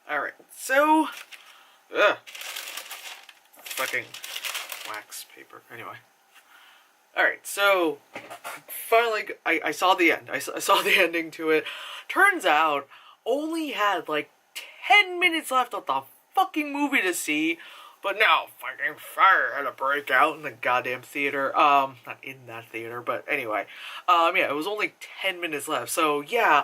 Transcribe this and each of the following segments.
Alright, so... Ugh. Fucking wax paper. Anyway. Alright, so... Finally, I saw the end. I saw the ending to it. Turns out, only had like 10 minutes left of the fucking movie to see. But now, fucking fire had to break out in the goddamn theater. Not in that theater, but anyway. Yeah, it was only 10 minutes left. So, yeah,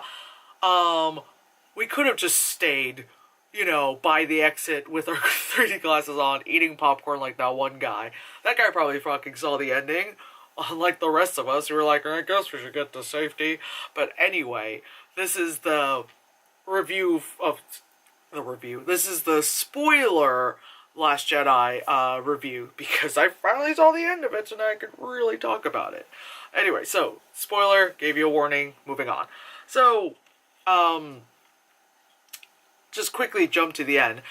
we could have just stayed, you know, by the exit with our 3D glasses on, eating popcorn like that one guy. That guy probably fucking saw the ending. Unlike the rest of us, who were like, I guess we should get to safety. But anyway, this is the review of... The review. This is the spoiler Last Jedi review, because I finally saw the end of it, so now I could really talk about it. Anyway, so, spoiler, gave you a warning, moving on. So, just quickly jump to the end.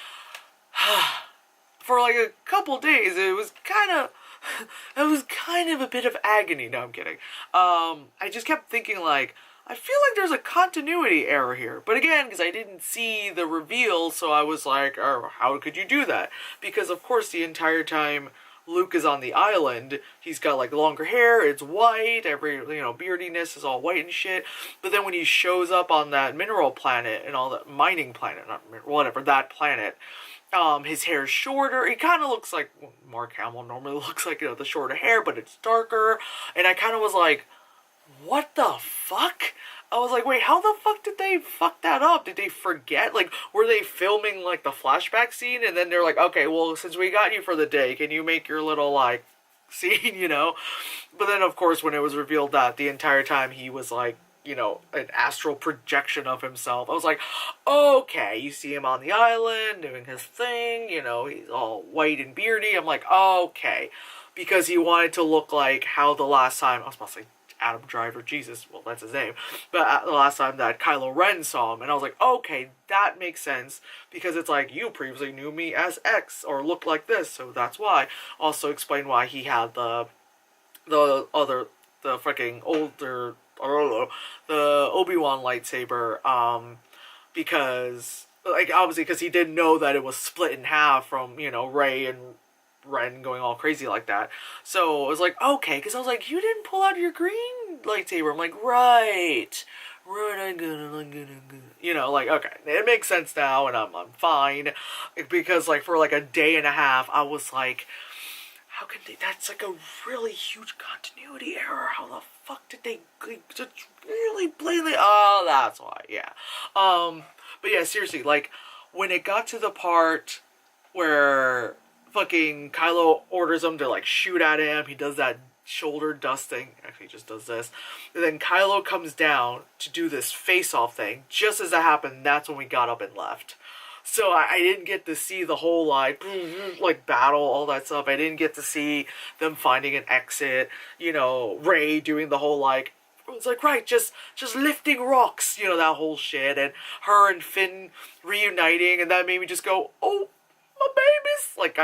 For like a couple days, it was kind of a bit of agony. No, I'm kidding. I just kept thinking, like, I feel like there's a continuity error here. But again, because I didn't see the reveal, so I was like, oh, how could you do that? Because, of course, the entire time Luke is on the island, he's got, like, longer hair, it's white, every, you know, beardiness is all white and shit. But then when he shows up on that mineral planet and all that, mining planet, not whatever, that planet, his hair's shorter. He kind of looks like Mark Hamill normally looks like, you know, the shorter hair, but it's darker. And I kind of was like, what the fuck? I was like, wait, how the fuck did they fuck that up? Did they forget? Like, were they filming, like, the flashback scene? And then they're like, okay, well, since we got you for the day, can you make your little, like, scene, you know? But then, of course, when it was revealed that the entire time he was, like, you know, an astral projection of himself, I was like, okay, you see him on the island doing his thing, you know, he's all white and beardy. I'm like, okay. Because he wanted to look like how the last time, I was about to say, Adam Driver, Jesus, well, that's his name, but the last time that Kylo Ren saw him, and I was like, okay, that makes sense, because it's like, you previously knew me as X, or looked like this, so that's why. Also explain why he had the freaking older, the Obi-Wan lightsaber, because, like, obviously, because he didn't know that it was split in half from, you know, Rey and Ren going all crazy like that. So I was like, okay, because I was like, you didn't pull out your green lightsaber. I'm like, right, I'm gonna, you know, like, okay, it makes sense now, and I'm fine, because, like, for, like, a day and a half, I was like, how could they, that's, like, a really huge continuity error, how the fuck did they, just really blatantly, oh, that's why, yeah, but yeah, seriously, like, when it got to the part where fucking Kylo orders him to, like, shoot at him. He does that shoulder dusting. Actually, he just does this. And then Kylo comes down to do this face-off thing. Just as that happened, that's when we got up and left. So I didn't get to see the whole, like, battle, all that stuff. I didn't get to see them finding an exit. You know, Rey doing the whole, like, it was like, right, just lifting rocks. You know, that whole shit. And her and Finn reuniting. And that made me just go, oh, my babies, like,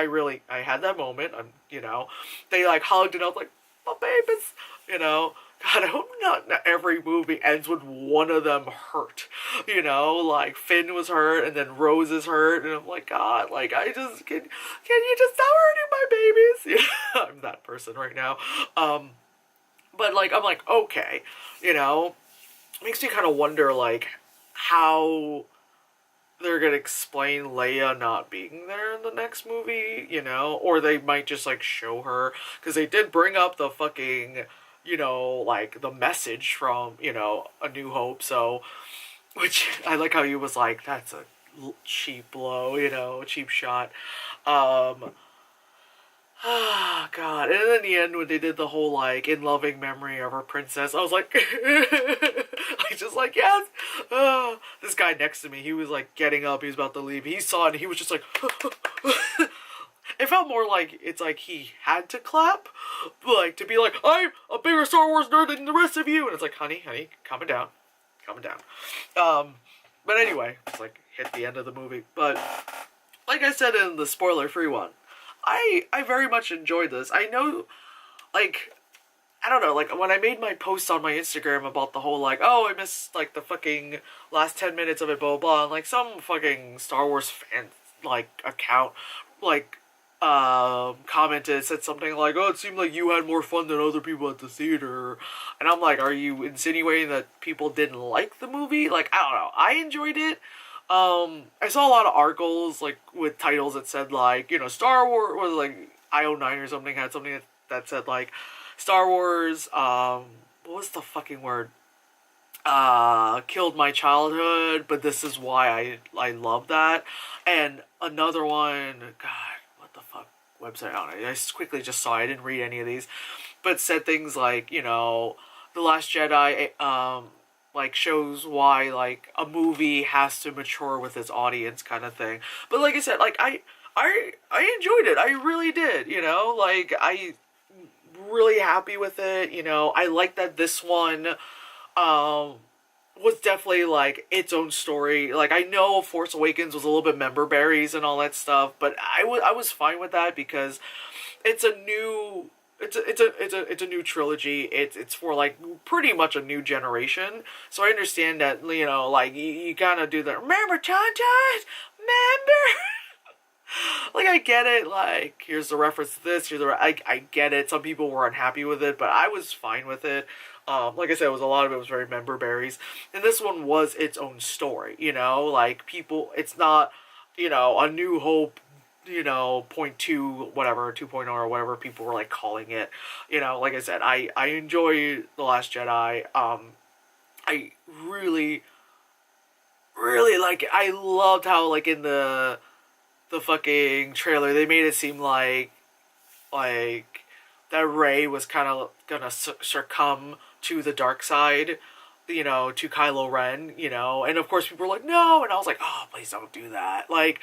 I had that moment, you know, they, like, hugged and I was like, my babies, you know, God, I hope not every movie ends with one of them hurt, you know, like, Finn was hurt, and then Rose is hurt, and I'm like, God, like, can you just stop hurting my babies, you know, I'm that person right now, but, like, I'm like, okay, you know, it makes me kind of wonder, like, how they're gonna explain Leia not being there in the next movie, you know, or they might just, like, show her, because they did bring up the fucking, you know, like, the message from, you know, A New Hope, so, which, I like how he was like, that's a cheap blow, you know, cheap shot, ah, God. And then in the end, when they did the whole, like, in loving memory of her princess, I was like, I just like, yes. This guy next to me, he was, like, getting up, he was about to leave. He saw it, and he was just like, it felt more like, it's like he had to clap, like, to be like, I'm a bigger Star Wars nerd than the rest of you. And it's like, honey, calm it down. But anyway, it's like, hit the end of the movie. But, like I said in the spoiler-free one, I very much enjoyed this. I know, like, I don't know, like, when I made my post on my Instagram about the whole, like, oh, I missed, like, the fucking last 10 minutes of it, blah, blah, blah, and, like, some fucking Star Wars fan, like, account, like, commented, said something like, oh, it seemed like you had more fun than other people at the theater, and I'm like, are you insinuating that people didn't like the movie? Like, I don't know, I enjoyed it. I saw a lot of articles, like, with titles that said, like, Star Wars, or, like, IO9 or something had something that said, like, Star Wars, what was the fucking word? Killed my childhood, but this is why I love that. And another one, God, what the fuck website? I don't know. I quickly just saw it. I didn't read any of these, but said things like, The Last Jedi, like, shows why, like, a movie has to mature with its audience, kind of thing. But like I said, like, I enjoyed it. I really did, like, I really happy with it. I like that this one was definitely, like, its own story. Like, I know Force Awakens was a little bit member berries and all that stuff, but I was fine with that because it's a new it's a new trilogy. It's for, like, pretty much a new generation. So I understand that, like, you gotta do the remember Tauntaun? Remember? Like, I get it, like, here's the reference to this, I get it, some people were unhappy with it, but I was fine with it. Like I said, a lot of it was very member berries, and this one was its own story, like, people, it's not, a New Hope, point two, whatever, 2.0 or whatever people were, like, calling it, like I said, I enjoy The Last Jedi. I really, really, like, I loved how, like, in the fucking trailer, they made it seem like that Rey was kind of gonna succumb to the dark side, to Kylo Ren, and of course people were like, no, and I was like, oh, please don't do that. Like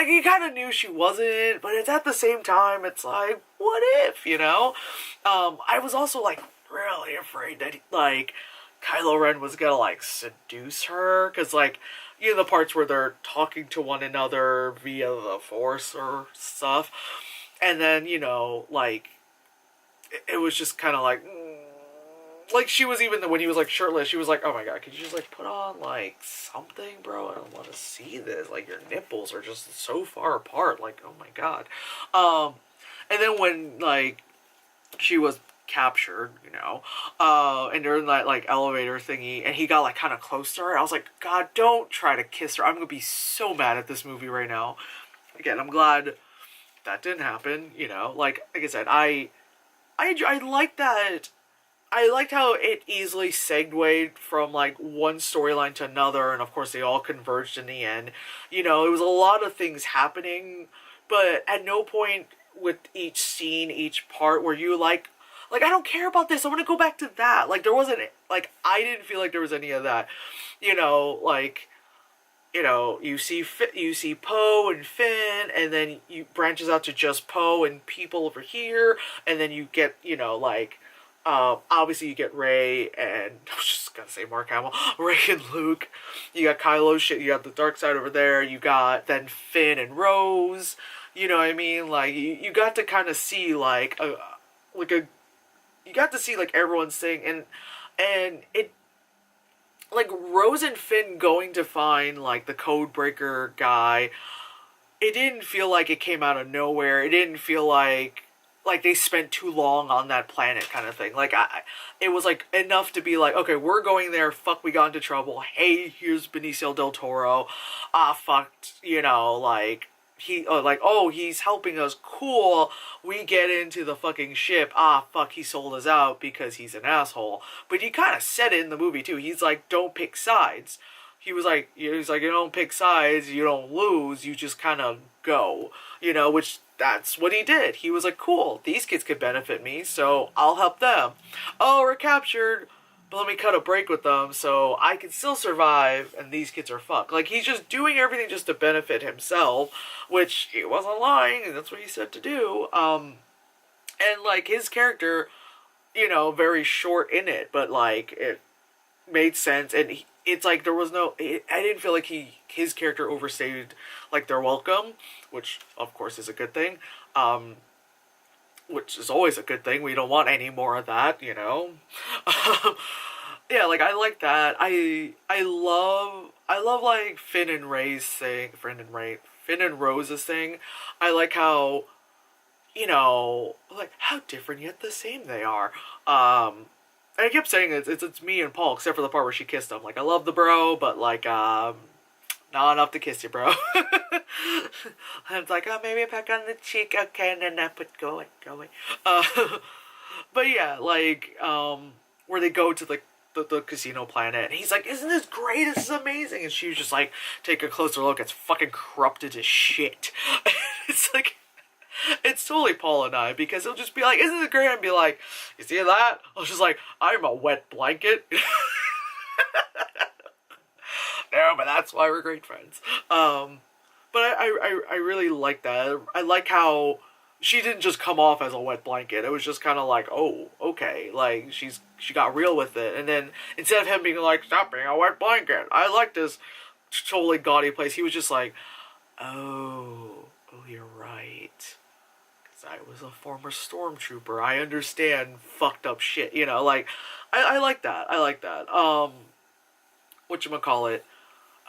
you kind of knew she wasn't, but it's at the same time, it's like, what if, I was also, like, really afraid that, like, Kylo Ren was gonna, like, seduce her, because, like, the parts where they're talking to one another via the Force or stuff, and then, like, it was just kind of like, she was, even when he was, like, shirtless, she was like, oh my god, could you just, like, put on, like, something, bro? I don't want to see this, like, your nipples are just so far apart, like, oh my god. And then when, like, she was captured, and they're in that, like, elevator thingy, and he got, like, kind of close to her. I was like, God, don't try to kiss her. I'm gonna be so mad at this movie right now. Again, I'm glad that didn't happen. Like I said, I like that. I liked how it easily segued from, like, one storyline to another, and of course they all converged in the end. It was a lot of things happening, but at no point with each scene, each part, where you I don't care about this, I want to go back to that. Like, there wasn't, like, I didn't feel like there was any of that. Like, you see Poe and Finn, and then you branches out to just Poe and people over here, and then you get, like, obviously you get Rey and, I was just gonna say Mark Hamill, Rey and Luke. You got Kylo shit, you got the dark side over there, you got then Finn and Rose, you know what I mean? Like, you got to kind of see, like, you got to see, like, everyone's thing, and it, like, Rose and Finn going to find, like, the code breaker guy, it didn't feel like it came out of nowhere. It didn't feel like they spent too long on that planet, kind of thing. Like, it was, like, enough to be like, okay, we're going there, fuck, we got into trouble, hey, here's Benicio del Toro, fuck, like, he's helping us, cool, we get into the fucking ship, fuck, he sold us out because he's an asshole. But he kind of said it in the movie, too. He's like, don't pick sides. He was like, you don't pick sides, you don't lose, you just kind of go, which, that's what he did. He was like, cool, these kids could benefit me, so I'll help them. Oh, we're captured, but let me cut a break with them so I can still survive, and these kids are fucked. Like, he's just doing everything just to benefit himself, which he wasn't lying, and that's what he said to do. And, like, his character, very short in it, but, like, it made sense, and it's like there was no, I didn't feel like his character overstayed, like, their welcome, which of course is a good thing. which is always a good thing. We don't want any more of that, you know. Yeah, like I like that. I love like Finn and Rose's thing. I like how, like how different yet the same they are. And I kept saying it's me and Paul, except for the part where she kissed him. Like I love the bro, but like not enough to kiss you, bro. I was like, oh, maybe a peck on the cheek, okay, and then I put go away. Uh, but yeah, like where they go to the casino planet, and he's like, isn't this great? This is amazing. And she was just like, take a closer look. It's fucking corrupted as shit. It's like, it's totally Paul and I, because he'll just be like, isn't it great? And be like, you see that? I was just like, I'm a wet blanket. No, but that's why we're great friends. But I really like that. I like how she didn't just come off as a wet blanket. It was just kind of like, oh, okay, like she got real with it. And then instead of him being like, stop being a wet blanket, I like this totally gaudy place, he was just like, oh, you're right. Because I was a former stormtrooper. I understand fucked up shit. Like I like that. I like that. Whatchamacallit?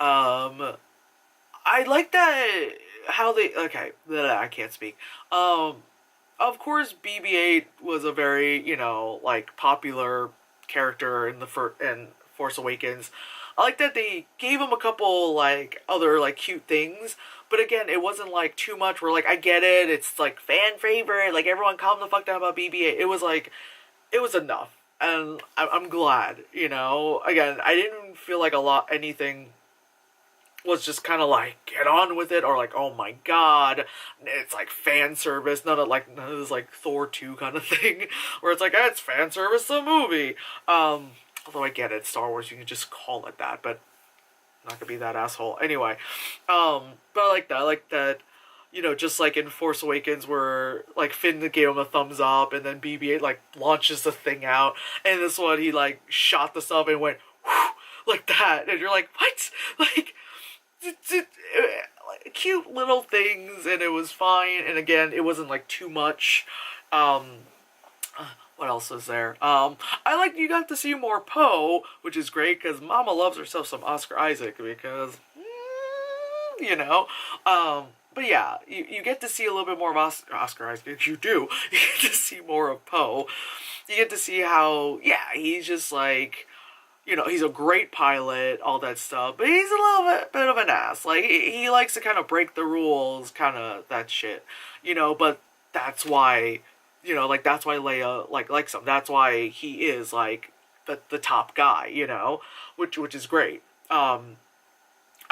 I like that how they, okay, I can't speak. Of course BB-8 was a very, like popular character in in Force Awakens. I like that they gave him a couple like other like cute things, but again, it wasn't like too much where like I get it, it's like fan favorite, like everyone calm the fuck down about BB-8. It was like, it was enough. And I'm glad, Again, I didn't feel like anything was just kind of like, get on with it, or like, oh my god, it's like fan service, none of this like Thor 2 kind of thing, where it's like, it's fan service, the movie. Although I get it, Star Wars, you can just call it that, but I'm not gonna be that asshole. Anyway, but I like that, just like in Force Awakens where, like, Finn gave him a thumbs up, and then BB-8, like, launches the thing out, and this one, he, like, shot the stuff and went, whew, like that, and you're like, what? Like, cute little things, and it was fine, and again, it wasn't, like, too much. What else is there? I like you got to see more Poe, which is great, because Mama loves herself some Oscar Isaac, because, but yeah, you get to see a little bit more of Oscar Isaac. You do. You get to see more of Poe. You get to see how, yeah, he's just like, he's a great pilot, all that stuff, but he's a little bit of an ass. Like, he likes to kind of break the rules, kind of that shit, but that's why, like, that's why Leia, likes him. That's why he is, like, the top guy, which is great.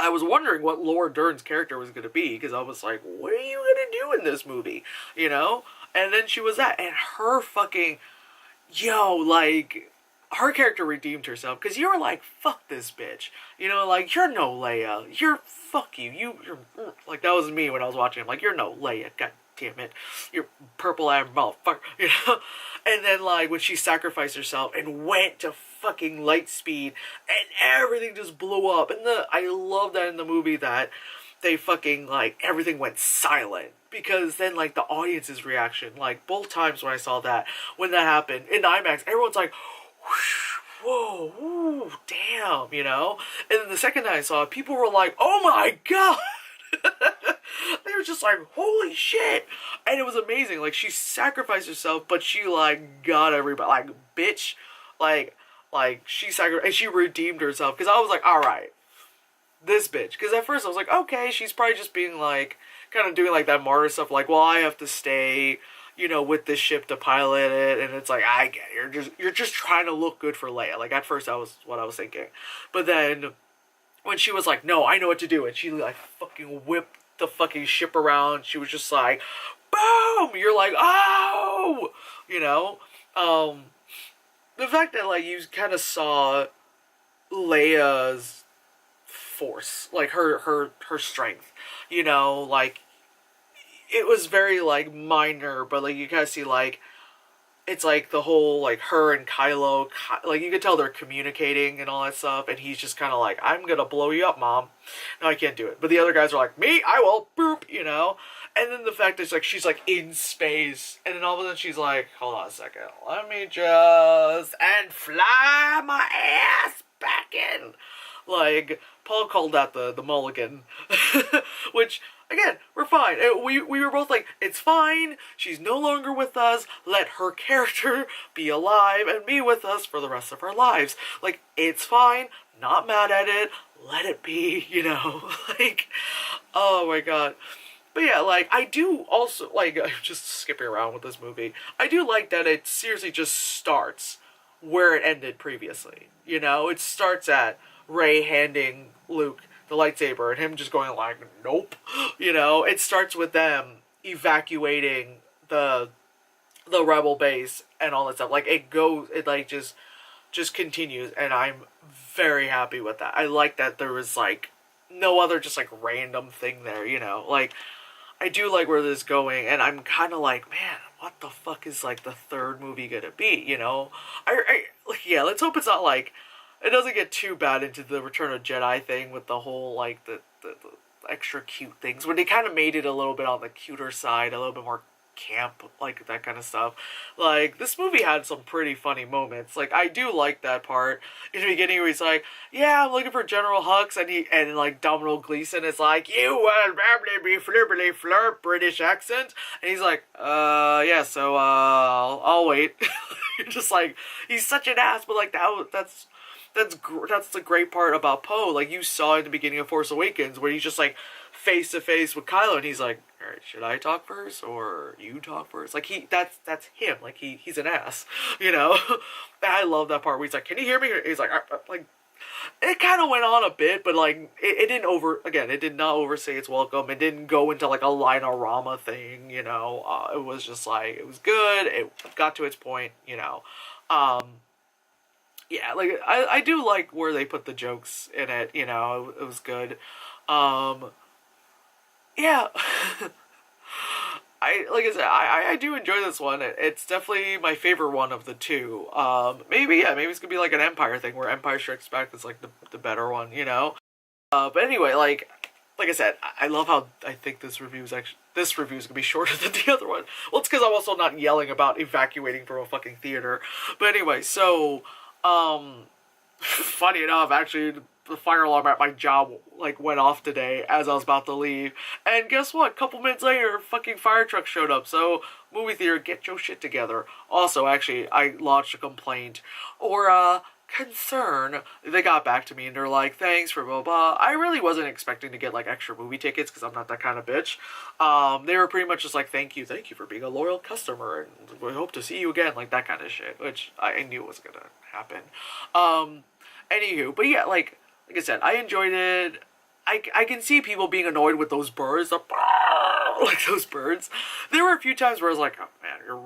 I was wondering what Laura Dern's character was going to be, because I was like, what are you going to do in this movie? And then she was that, and her fucking, like, her character redeemed herself, because you were like, fuck this bitch. Like, you're no Leia. Fuck you. You're, like, that was me when I was watching him. Like, you're no Leia. God damn it. You're purple-eyed motherfucker. And then, like, when she sacrificed herself and went to fucking light speed, and everything just blew up. And I love that in the movie that they fucking, like, everything went silent. Because then, like, the audience's reaction, like, both times when I saw that, when that happened, in IMAX, everyone's like, whoosh, whoa, ooh, damn, And then the second time I saw it, people were like, oh my god! They were just like, holy shit! And it was amazing. Like, she sacrificed herself, but she, like, got everybody. Like, bitch. Like, she sacrificed, and she redeemed herself. Because I was like, alright, this bitch. Because at first I was like, okay, she's probably just being, like, kind of doing, like, that martyr stuff. Like, well, I have to stay, with this ship to pilot it. And it's like, I get it. You're just trying to look good for Leia. Like, at first that was what I was thinking. But then, when she was like, no, I know what to do. And she, like, fucking whipped the fucking ship around. She was just like, boom! You're like, oh! The fact that, like, you kind of saw Leia's force, like, her strength, like, it was very, like, minor, but, like, you kind of see, like, it's like the whole like her and Kylo, like you could tell they're communicating and all that stuff, and he's just kind of like, I'm gonna blow you up, mom. No, I can't do it. But the other guys are like, me, I will, boop, you know. And then the fact is like she's like in space, and then all of a sudden she's like, hold on a second, let me just and fly my ass back in. Like Paul called that the mulligan, which again, we're fine. We were both like, it's fine. She's no longer with us. Let her character be alive and be with us for the rest of our lives. Like, it's fine. Not mad at it. Let it be, you know? Like, oh my god. But yeah, like, I do also, like, I'm just skipping around with this movie. I do like that it seriously just starts where it ended previously. You know? It starts at Rey handing Luke the lightsaber and him just going like, nope. You know, it starts with them evacuating the rebel base and all that stuff. Like it like just continues, and I'm very happy with that. I like that there was like no other just like random thing there, you know. Like I do like where this is going, and I'm kind of like, man, what the fuck is like the third movie gonna be, you know? Yeah, let's hope it's not like it doesn't get too bad into the Return of Jedi thing with the whole, like, the extra cute things. When they kind of made it a little bit on the cuter side, a little bit more camp, like, that kind of stuff. Like, this movie had some pretty funny moments. Like, I do like that part. In the beginning where he's like, yeah, I'm looking for General Hux, and like, Domhnall Gleeson is like, you will probably be flibberly flurp, British accent. And he's like, yeah, so, I'll wait. You're just like, he's such an ass, but, like, that's the great part about Poe. Like, you saw in the beginning of Force Awakens where he's just like face to face with Kylo, and he's like, all right, should I talk first or you talk first? Like, that's him. Like, he's an ass, you know. And I love that part where he's like, can you hear me? He's like it kind of went on a bit, but like it did not overstay its welcome. It didn't go into like a Linorama thing, you know. It was just like, it was good. It got to its point, you know. Yeah, like, I do like where they put the jokes in it, you know, it was good. Yeah. Like I said, I do enjoy this one. It's definitely my favorite one of the two. Maybe it's gonna be like an Empire thing, where Empire Strikes Back is like the better one, you know? But anyway, like I said, I love how I think this review is gonna be shorter than the other one. Well, it's because I'm also not yelling about evacuating from a fucking theater. But anyway, so, funny enough, actually, the fire alarm at my job, like, went off today as I was about to leave. And guess what? A couple minutes later, a fucking fire truck showed up. So, movie theater, get your shit together. Also, actually, I lodged a complaint, or, concern. They got back to me and they're like, thanks for blah blah. I really wasn't expecting to get like extra movie tickets because I'm not that kind of bitch. They were pretty much just like, thank you for being a loyal customer, and we hope to see you again, like that kind of shit, which I knew was gonna happen. Anywho, but yeah, like I said, I enjoyed it. I can see people being annoyed with those birds, like those birds. There were a few times where I was like, oh man, we're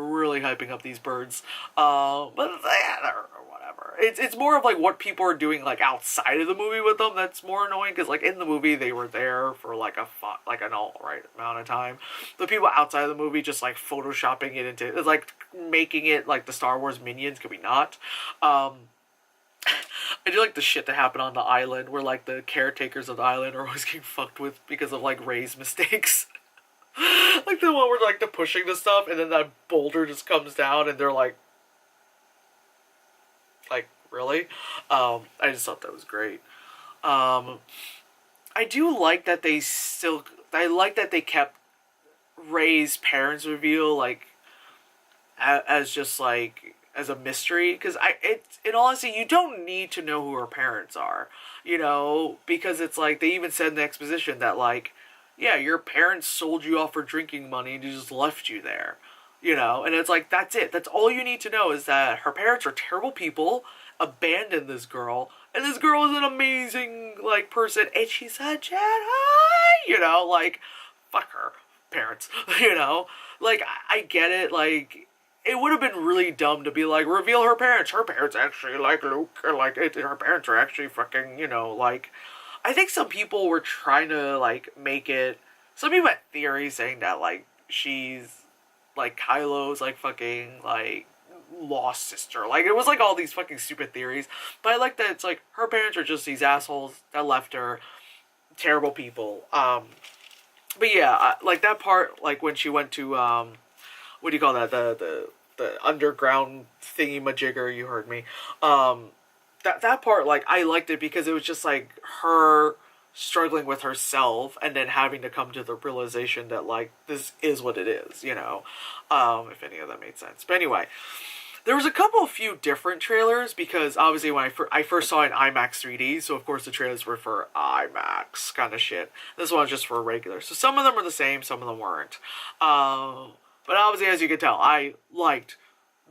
really hyping up these birds. But yeah, whatever. It's more of like what people are doing like outside of the movie with them that's more annoying, because like in the movie they were there for like an all right amount of time. The people outside of the movie just like photoshopping it into, it's like making it like the Star Wars minions. Could we not? I do like the shit that happened on the island where like the caretakers of the island are always getting fucked with because of like Rey's mistakes. Like the one where like they're pushing the stuff and then that boulder just comes down and they're like really? I just thought that was great. I do like that I like that they kept Rey's parents reveal like as just like as a mystery, because in all honesty, you don't need to know who her parents are, you know, because it's like they even said in the exposition that like, yeah, your parents sold you off for drinking money and just left you there, you know, and it's like, that's it. That's all you need to know, is that her parents are terrible people, abandoned this girl, and this girl is an amazing like person, and she's a Jedi, you know, like fuck her parents, you know, like I get it, like. It would have been really dumb to be like, reveal her parents. Her parents actually like Luke, or like her parents are actually fucking, you know, like. I think some people were trying to like make it. Some people had theories saying that like she's like Kylo's like fucking like lost sister. Like it was like all these fucking stupid theories. But I like that it's like her parents are just these assholes that left her, terrible people. But yeah, like that part, like when she went to what do you call that? The underground thingy majigger. You heard me. That part, like I liked it because it was just like her struggling with herself and then having to come to the realization that like this is what it is, you know. If any of that made sense. But anyway, there was a few different trailers because obviously when I first saw it in IMAX 3D, so of course the trailers were for IMAX kind of shit. This one was just for regular. So some of them were the same, some of them weren't. But obviously, as you can tell, I liked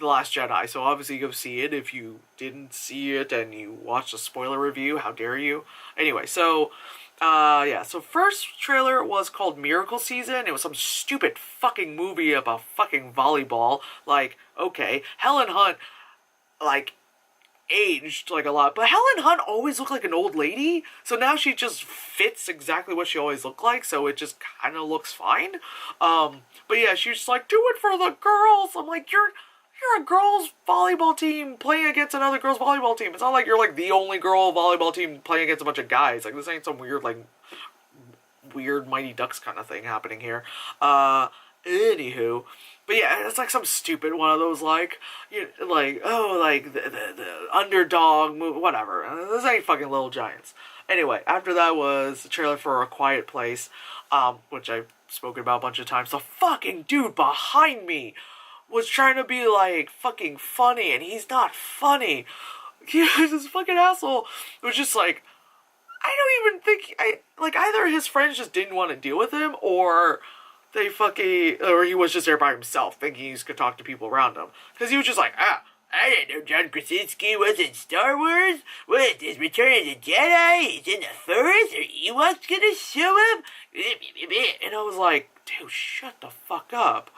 The Last Jedi, so obviously go see it. If you didn't see it and you watched a spoiler review, how dare you? Anyway, so yeah, so first trailer was called Miracle Season. It was some stupid fucking movie about fucking volleyball. Like, okay, Helen Hunt, like, aged, like, a lot. But Helen Hunt always looked like an old lady, so now she just fits exactly what she always looked like, so it just kind of looks fine. But yeah, she's just like, do it for the girls! I'm like, you're a girls' volleyball team playing against another girls' volleyball team. It's not like you're, like, the only girl volleyball team playing against a bunch of guys. Like, this ain't some weird, like, weird Mighty Ducks kind of thing happening here. Anywho. But yeah, it's like some stupid one of those, like, you know, like, oh, like, the underdog movie, whatever. This ain't fucking Little Giants. Anyway, after that was the trailer for A Quiet Place, which I've spoken about a bunch of times. The fucking dude behind me was trying to be, like, fucking funny, and he's not funny. He was this fucking asshole. It was just like, I don't even think, like, either his friends just didn't want to deal with him, or they fucking, or he was just there by himself, thinking he could talk to people around him. Because he was just like, I didn't know John Krasinski was in Star Wars. What is Return of the Jedi? He's in the Forest? Are Ewoks gonna show him? And I was like, dude, shut the fuck up.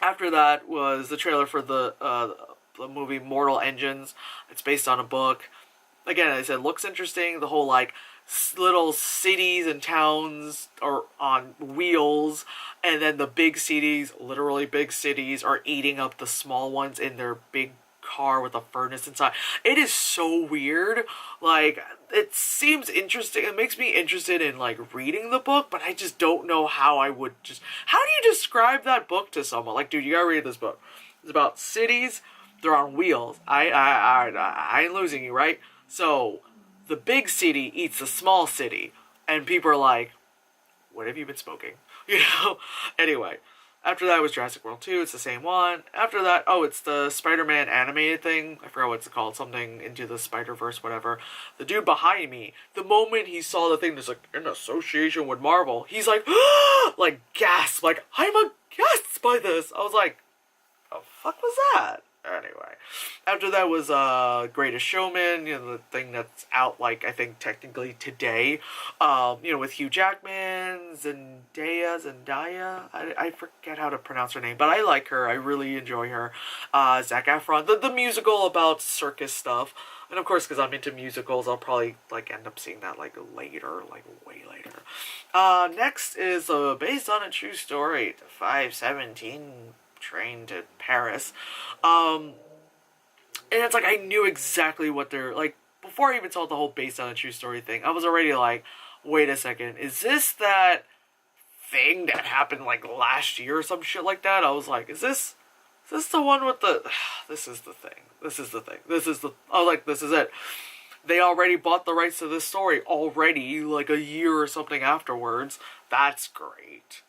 After that was the trailer for the movie Mortal Engines. It's based on a book. Again, as I said, looks interesting. The whole, like, little cities and towns are on wheels, and then the big cities, literally big cities, are eating up the small ones in their big car with a furnace inside. It is so weird. Like, it seems interesting. It makes me interested in, like, reading the book, but I just don't know how I would just... How do you describe that book to someone? Like, dude, you gotta read this book. It's about cities. They're on wheels. I ain't losing you, right? So, the big city eats the small city, and people are like, what have you been smoking? You know? Anyway, after that was Jurassic World 2, it's the same one. After that, it's the Spider-Man animated thing. I forgot what it's called, something Into the Spider-Verse, whatever. The dude behind me, the moment he saw the thing that's like, in association with Marvel, he's like, like, gasp, like, I'm aghast by this. I was like, the fuck was that? Anyway, after that was Greatest Showman, you know, the thing that's out, like, I think technically today, you know, with Hugh Jackman, Zendaya, I forget how to pronounce her name, but I like her, I really enjoy her, Zac Efron, the musical about circus stuff, and of course, because I'm into musicals, I'll probably, like, end up seeing that, like, later, like, way later. Next is, based on a true story, the 517 train to Paris, and it's like I knew exactly what they're like before I even saw the whole based on a true story thing. I was already like, wait a second, is this that thing that happened like last year or some shit like that? I was like, is this the one with the this is the thing, this is it. They already bought the rights to this story already, like a year or something afterwards. That's great.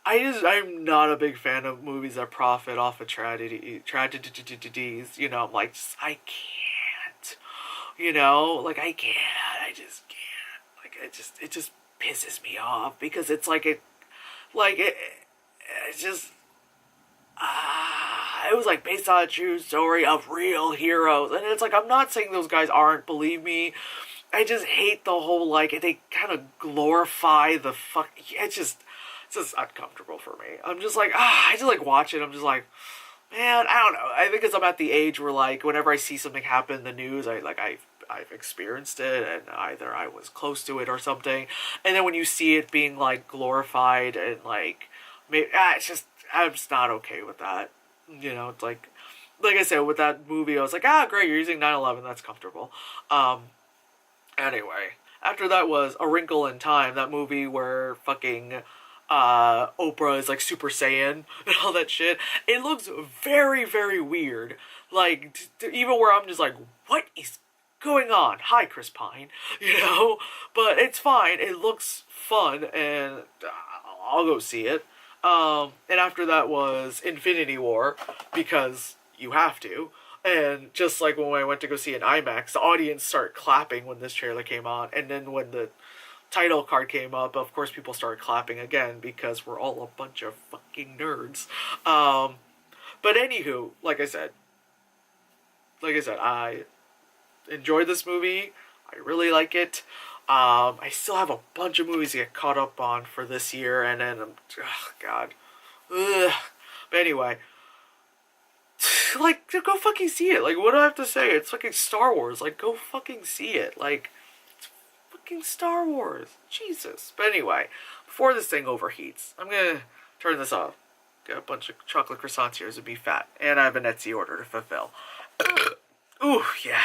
I'm not a big fan of movies that profit off of tragedies. You know, I'm like, I can't. You know, like, I just can't. Like, it just pisses me off because it's like, it just, it was like based on a true story of real heroes. And it's like, I'm not saying those guys aren't, believe me. I just hate the whole, like, they kind of glorify the fuck, it's just uncomfortable for me. I'm just like, I just like watch it. I'm just like, man, I don't know. I think because I'm at the age where, like, whenever I see something happen in the news, I I've experienced it, and either I was close to it or something. And then when you see it being like glorified and like, maybe, it's just I'm just not okay with that. You know, it's like I said with that movie, I was like, great, you're using 9/11, that's comfortable. Anyway, after that was A Wrinkle in Time, that movie where fucking Oprah is like Super Saiyan and all that shit. It looks very, very weird. Like, even where I'm just like, what is going on? Hi, Chris Pine. You know? But it's fine. It looks fun, and I'll go see it. And after that was Infinity War, because you have to. And just like when I went to go see an IMAX, the audience started clapping when this trailer came on. And then when the title card came up, of course people started clapping again because we're all a bunch of fucking nerds. But anywho, like I said, I enjoyed this movie. I really like it. I still have a bunch of movies to get caught up on for this year, and then God. Ugh. But anyway, like, go fucking see it. Like, what do I have to say? It's fucking Star Wars. Like, go fucking see it. Like, it's fucking Star Wars. Jesus. But anyway, before this thing overheats, I'm gonna turn this off. Got a bunch of chocolate croissants here to be fat. And I have an Etsy order to fulfill. Ooh, yeah.